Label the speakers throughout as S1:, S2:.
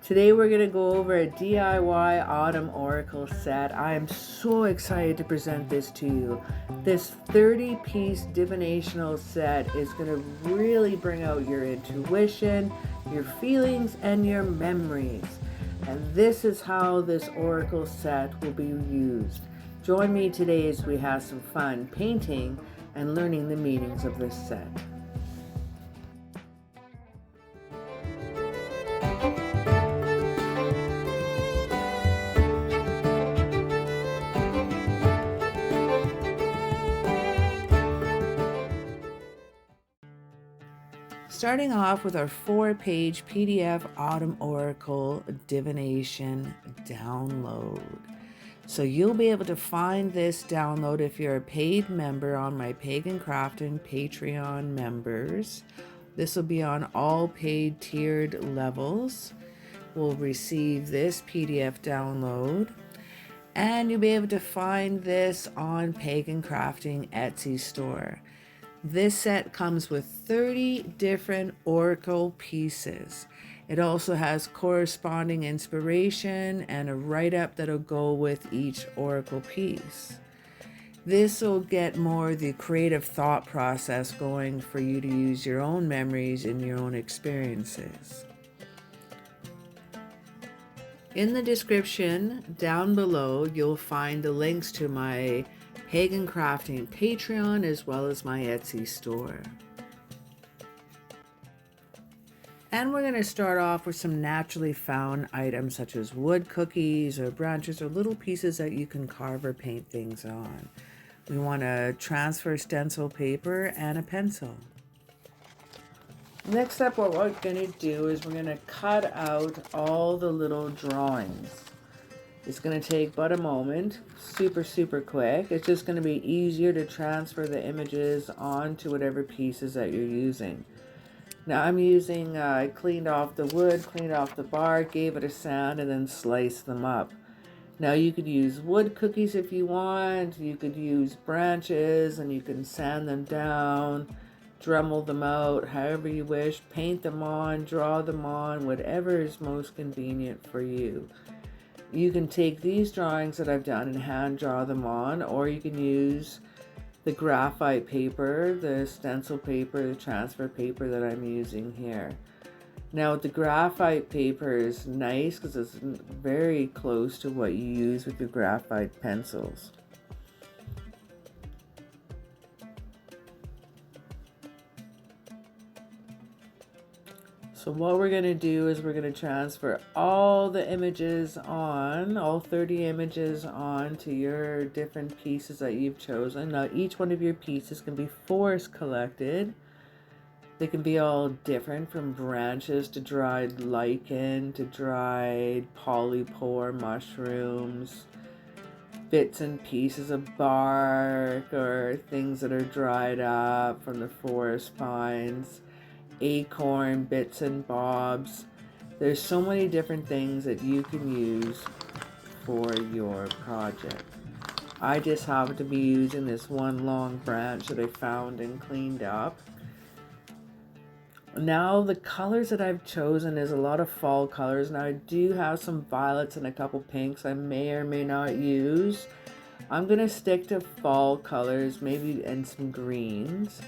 S1: Today we're going to go over a DIY Autumn Oracle set. I am so excited to present this to you. This 30-piece divinational set is going to really bring out your intuition, your feelings, and your memories. And this is how this Oracle set will be used. Join me today as we have some fun painting and learning the meanings of this set. Starting off with our 4-page PDF Autumn Oracle Divination download. So you'll be able to find this download if you're a paid member on my Pagan Crafting Patreon members. This will be on all paid tiered levels. We'll receive this PDF download. And you'll be able to find this on Pagan Crafting Etsy store. This set comes with 30 different oracle pieces. It also has corresponding inspiration and a write-up that'll go with each oracle piece. This will get more the creative thought process going for you to use your own memories and your own experiences. In the description down below, you'll find the links to my Pagan Crafting Patreon as well as my Etsy store. And we're going to start off with some naturally found items such as wood cookies or branches or little pieces that you can carve or paint things on. We want to transfer stencil paper and a pencil. Next up, what we're going to do is we're going to cut out all the little drawings. It's going to take but a moment, super quick. It's just going to be easier to transfer the images onto whatever pieces that you're using. Now I'm using, I cleaned off the wood, cleaned off the bark, gave it a sand, and then sliced them up. Now you could use wood cookies if you want, you could use branches, and you can sand them down, Dremel them out, however you wish, paint them on, draw them on, whatever is most convenient for you. You can take these drawings that I've done and hand draw them on, or you can use the graphite paper, the stencil paper, the transfer paper that I'm using here. Now the graphite paper is nice because it's very close to what you use with your graphite pencils. So what we're going to do is we're going to transfer all the images on, all 30 images on to your different pieces that you've chosen. Now each one of your pieces can be forest collected. They can be all different, from branches to dried lichen to dried polypore mushrooms, bits and pieces of bark or things that are dried up from the forest pines, acorn bits and bobs. There's so many different things that you can use for your project. I just happen to be using this one long branch that I found and cleaned up. Now the colors that I've chosen is a lot of fall colors. Now I do have some violets and a couple pinks I may or may not use. I'm going to stick to fall colors, maybe, and some greens.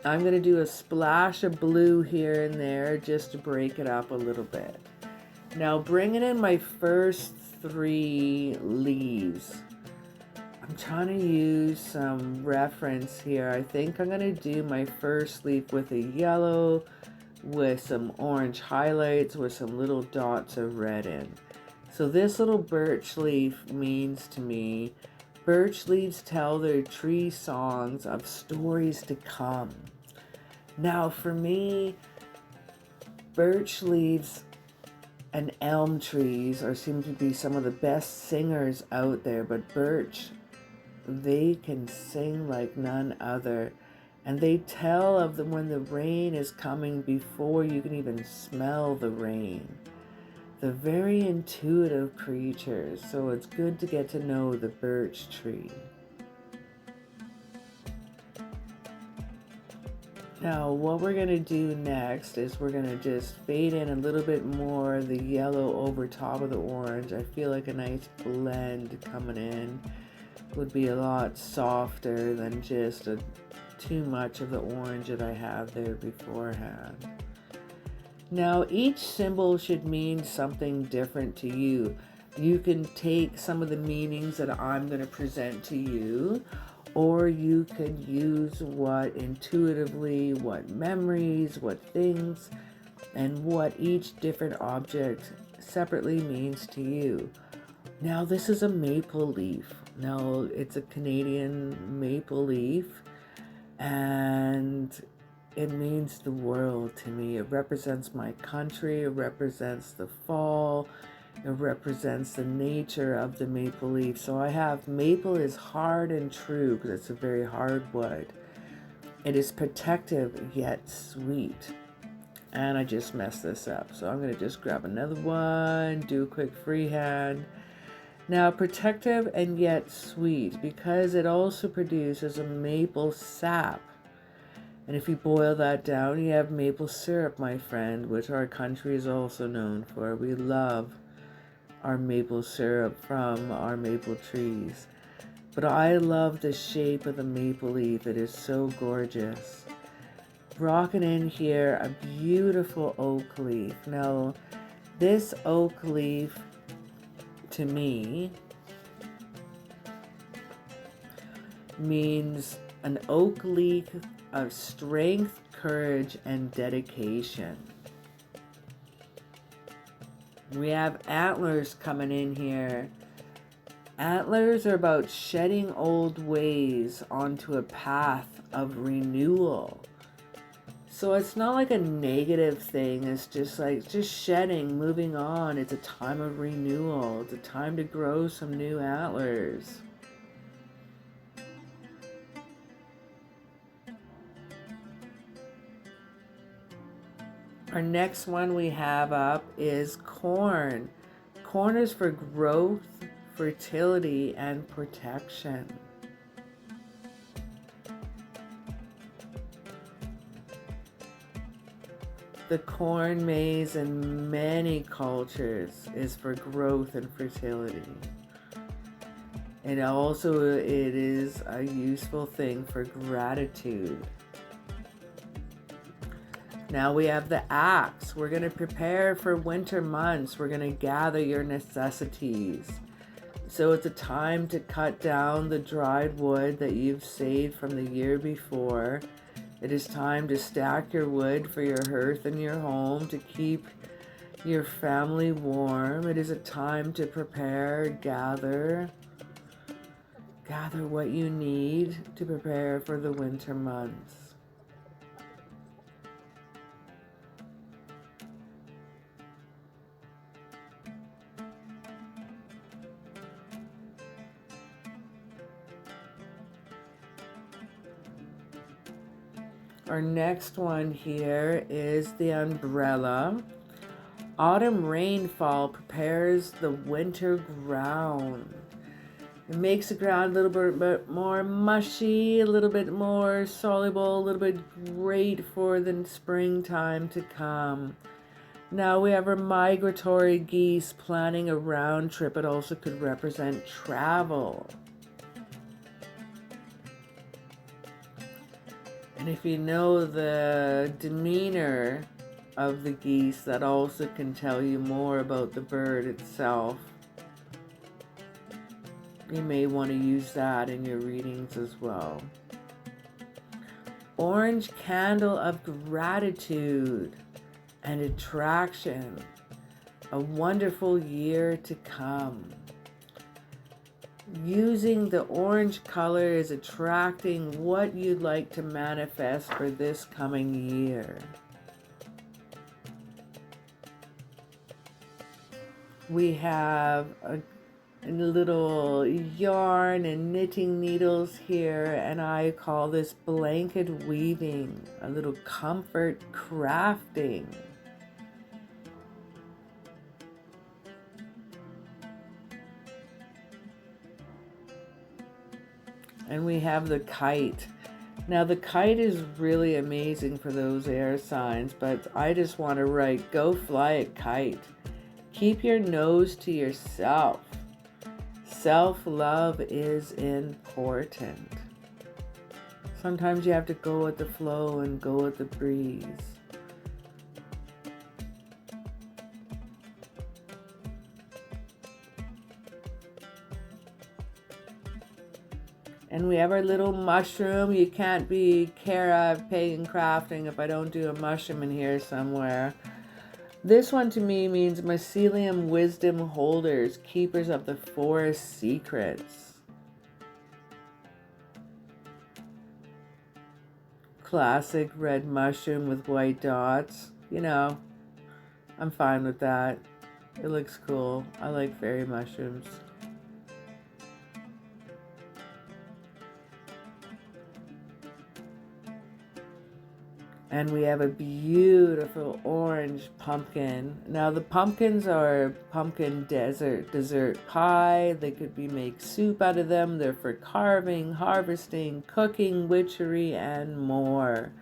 S1: I'm going to do a splash of blue here and there just to break it up a little bit. Now bringing in my first 3 leaves, I'm trying to use some reference here. I think I'm going to do my first leaf with a yellow, with some orange highlights, with some little dots of red in. So this little birch leaf means to me, birch leaves tell their tree songs of stories to come. Now for me, birch leaves and elm trees seem to be some of the best singers out there, but birch, they can sing like none other, and they tell of when the rain is coming before you can even smell the rain. They're very intuitive creatures, so it's good to get to know the birch tree. Now what we're going to do next is we're going to just fade in a little bit more of the yellow over top of the orange. I feel like a nice blend coming in would be a lot softer than just too much of the orange that I have there beforehand. Now each symbol should mean something different to you. You can take some of the meanings that I'm going to present to you, or you could use what intuitively, what memories, what things, and what each different object separately means to you. Now this is a maple leaf. Now it's a Canadian maple leaf, and it means the world to me. It represents my country, it represents the fall, it represents the nature of the maple leaf. So I have maple is hard and true because it's a very hard wood. It is protective yet sweet. And I just messed this up. So I'm going to just grab another one, do a quick freehand. Now protective and yet sweet because it also produces a maple sap. And if you boil that down, you have maple syrup, my friend, which our country is also known for. We love our maple syrup from our maple trees. But I love the shape of the maple leaf. It is so gorgeous. Rocking in here a beautiful oak leaf. Now, this oak leaf, to me, means an oak leaf of strength, courage, and dedication. We have antlers coming in here. Antlers are about shedding old ways onto a path of renewal. So it's not like a negative thing. It's just like shedding, moving on. It's a time of renewal. It's a time to grow some new antlers. Our next one we have up is corn. Corn is for growth, fertility, and protection. The corn maze in many cultures is for growth and fertility. And also it is a useful thing for gratitude. Now we have the axe. We're going to prepare for winter months. We're going to gather your necessities. So it's a time to cut down the dried wood that you've saved from the year before. It is time to stack your wood for your hearth in your home to keep your family warm. It is a time to prepare, gather what you need to prepare for the winter months. Our next one here is the umbrella. Autumn rainfall prepares the winter ground. It makes the ground a little bit more mushy, a little bit more soluble, a little bit great for the springtime to come. Now we have our migratory geese planning a round trip. It also could represent travel. And if you know the demeanor of the geese, that also can tell you more about the bird itself. You may want to use that in your readings as well. Orange candle of gratitude and attraction. A wonderful year to come. Using the orange color is attracting what you'd like to manifest for this coming year. We have a little yarn and knitting needles here, and I call this blanket weaving, a little comfort crafting. And we have the kite. Now the kite is really amazing for those air signs, but I just want to write, go fly a kite. Keep your nose to yourself. Self-love is important. Sometimes you have to go with the flow and go with the breeze. And we have our little mushroom. You can't be Cara of Pagan Crafting if I don't do a mushroom in here somewhere. This one to me means mycelium wisdom holders, keepers of the forest secrets. Classic red mushroom with white dots. You know, I'm fine with that. It looks cool. I like fairy mushrooms. And we have a beautiful orange pumpkin. Now the pumpkins are pumpkin dessert pie. They could be make soup out of them. They're for carving, harvesting, cooking, witchery, and more.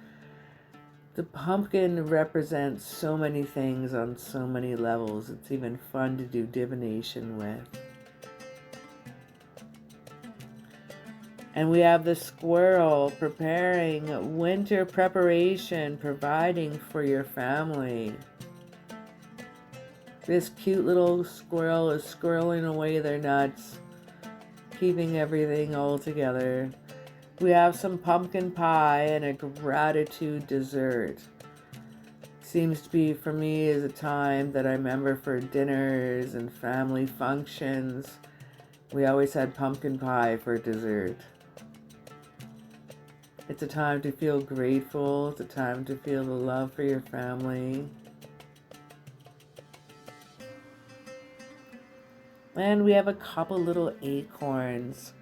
S1: The pumpkin represents so many things on so many levels. It's even fun to do divination with. And we have the squirrel preparing winter preparation, providing for your family. This cute little squirrel is squirreling away their nuts, keeping everything all together. We have some pumpkin pie and a gratitude dessert. Seems to be, for me, is a time that I remember for dinners and family functions. We always had pumpkin pie for dessert. It's a time to feel grateful. It's a time to feel the love for your family. And we have a couple little acorns.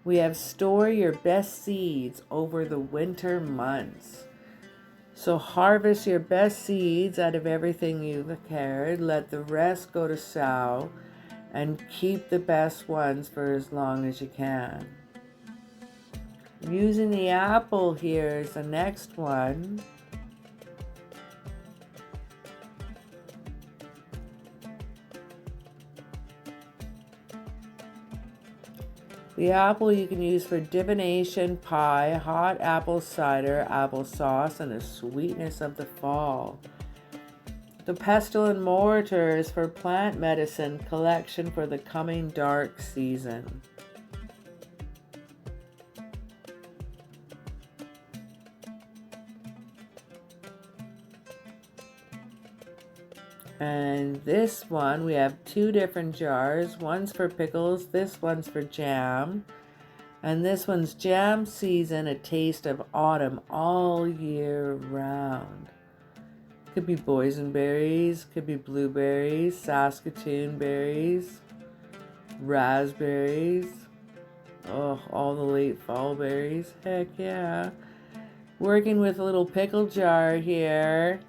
S1: We have store your best seeds over the winter months. So harvest your best seeds out of everything you've carried. Let the rest go to sow and keep the best ones for as long as you can. Using the apple here is the next one. The apple you can use for divination, pie, hot apple cider, applesauce, and the sweetness of the fall. The pestle and mortar is for plant medicine collection for the coming dark season. And this one, we have two different jars. One's for pickles, this one's for jam. And this one's jam season, a taste of autumn all year round. Could be boysenberries, could be blueberries, Saskatoon berries, raspberries. Oh, all the late fall berries. Heck yeah. Working with a little pickle jar here.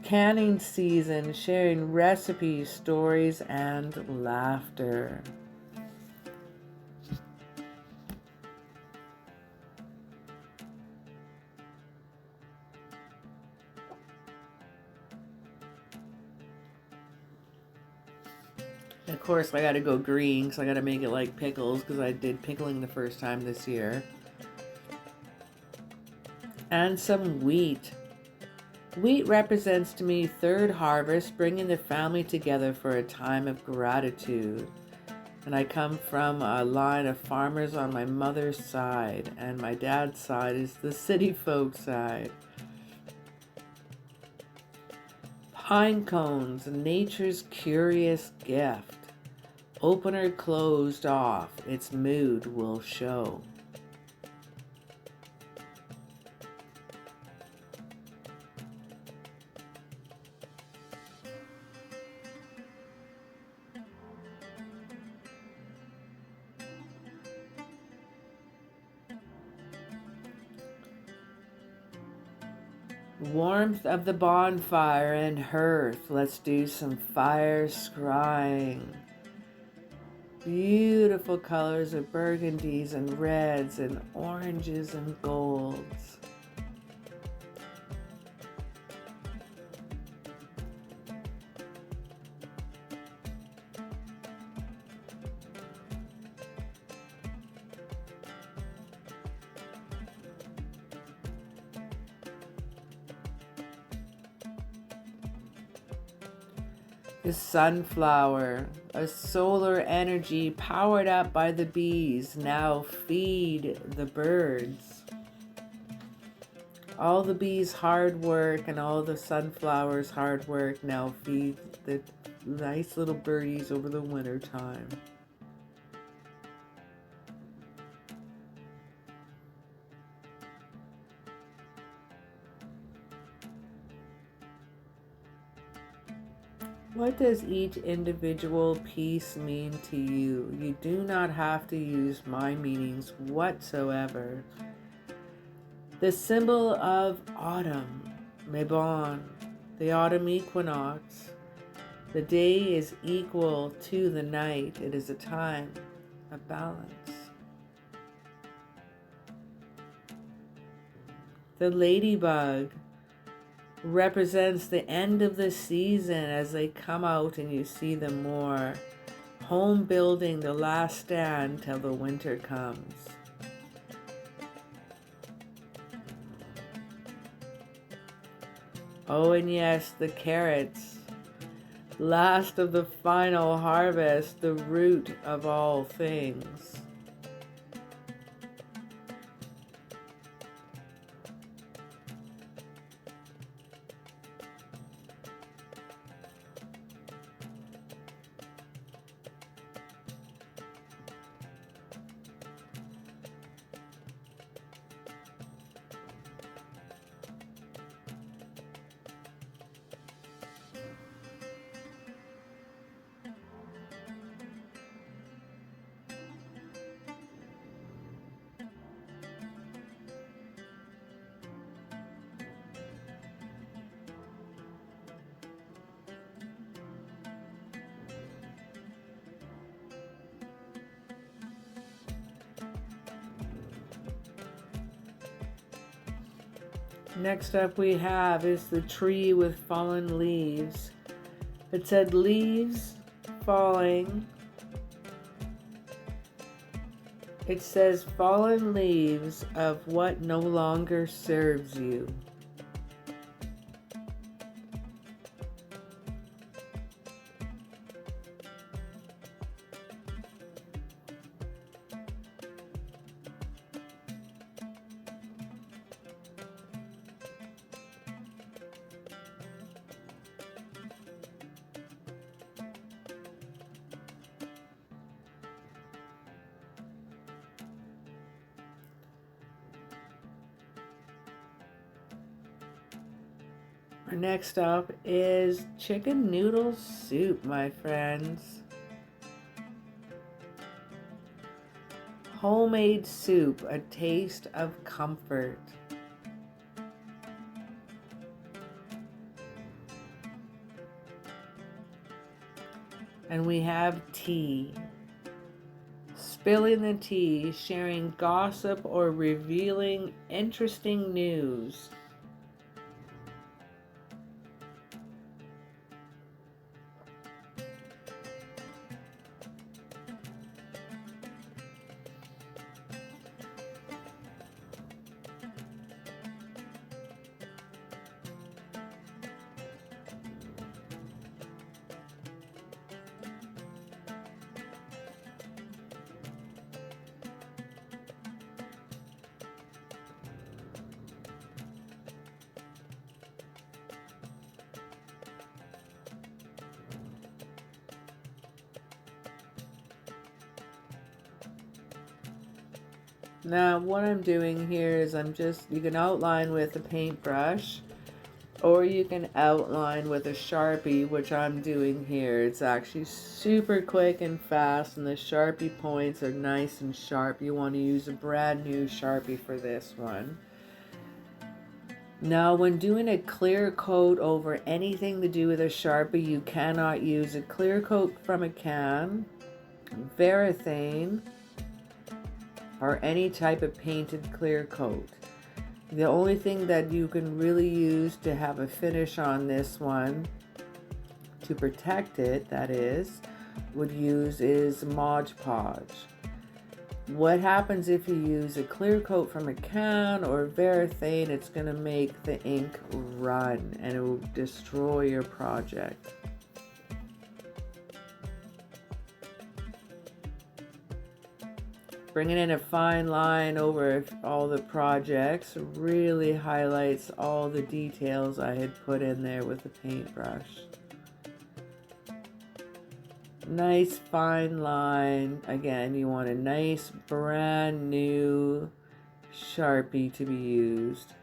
S1: Canning season, sharing recipes, stories, and laughter. And of course, I gotta go green, so I gotta make it like pickles, because I did pickling the first time this year. And some wheat. Wheat represents to me third harvest, bringing the family together for a time of gratitude. And I come from a line of farmers on my mother's side, and my dad's side is the city folk side. Pine cones, nature's curious gift. Opener closed off, its mood will show. Warmth of the bonfire and hearth. Let's do some fire scrying. Beautiful colors of burgundies and reds and oranges and golds. The sunflower, a solar energy powered up by the bees, now feed the birds. All the bees' hard work and all the sunflowers' hard work now feed the nice little birdies over the winter time. What does each individual piece mean to you? You do not have to use my meanings whatsoever. The symbol of autumn, Mabon, the autumn equinox. The day is equal to the night. It is a time of balance. The ladybug represents the end of the season as they come out and you see them more. Home building, the last stand till the winter comes. Oh, and yes, the carrots. Last of the final harvest, the root of all things. Next up we have is the tree with fallen leaves. It said leaves falling. It says fallen leaves of what no longer serves you. Next up is chicken noodle soup, my friends. Homemade soup, a taste of comfort. And we have tea. Spilling the tea, sharing gossip or revealing interesting news. Now what I'm doing here is you can outline with a paintbrush or you can outline with a Sharpie, which I'm doing here. It's actually super quick and fast and the Sharpie points are nice and sharp. You want to use a brand new Sharpie for this one. Now when doing a clear coat over anything to do with a Sharpie, you cannot use a clear coat from a can varathane, or any type of painted clear coat. The only thing that you can really use to have a finish on this one, to protect it, that is, is Mod Podge. What happens if you use a clear coat from a can or varathane? It's going to make the ink run and it will destroy your project. Bringing in a fine line over all the projects really highlights all the details I had put in there with the paintbrush. Nice fine line. Again, you want a nice brand new Sharpie to be used.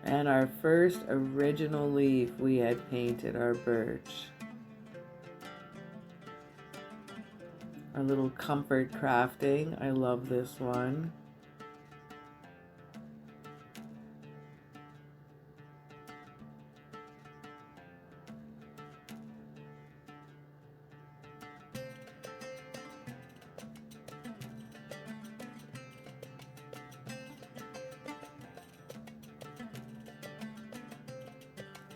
S1: And our first original leaf we had painted, our birch. Our little comfort crafting. I love this one.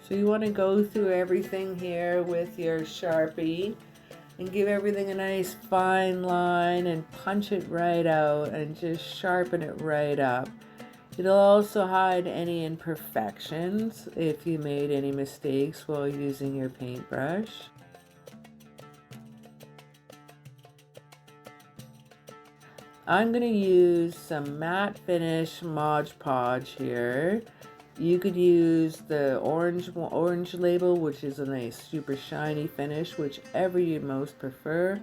S1: So you want to go through everything here with your Sharpie and give everything a nice fine line and punch it right out and just sharpen it right up. It'll also hide any imperfections if you made any mistakes while using your paintbrush. I'm going to use some matte finish Mod Podge here. You could use the orange label, which is a nice super shiny finish, whichever you most prefer.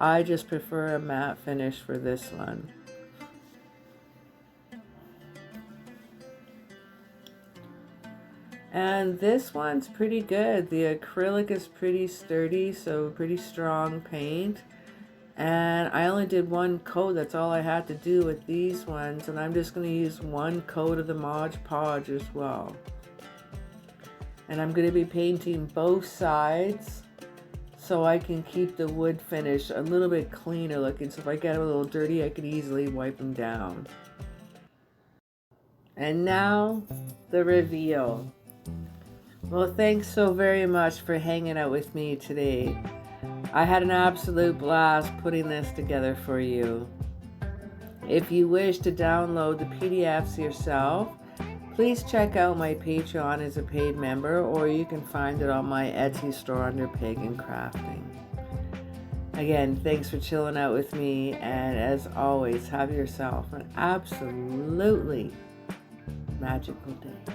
S1: I just prefer a matte finish for this one. And this one's pretty good. The acrylic is pretty sturdy, so pretty strong paint. And I only did one coat. That's all I had to do with these ones. And I'm just going to use one coat of the Mod Podge as well. And I'm going to be painting both sides so I can keep the wood finish a little bit cleaner looking. So if I get a little dirty, I can easily wipe them down. And now, the reveal. Well, thanks so very much for hanging out with me today. I had an absolute blast putting this together for you. If you wish to download the PDFs yourself, please check out my Patreon as a paid member, or you can find it on my Etsy store under Pagan Crafting. Again, thanks for chilling out with me, and as always, have yourself an absolutely magical day.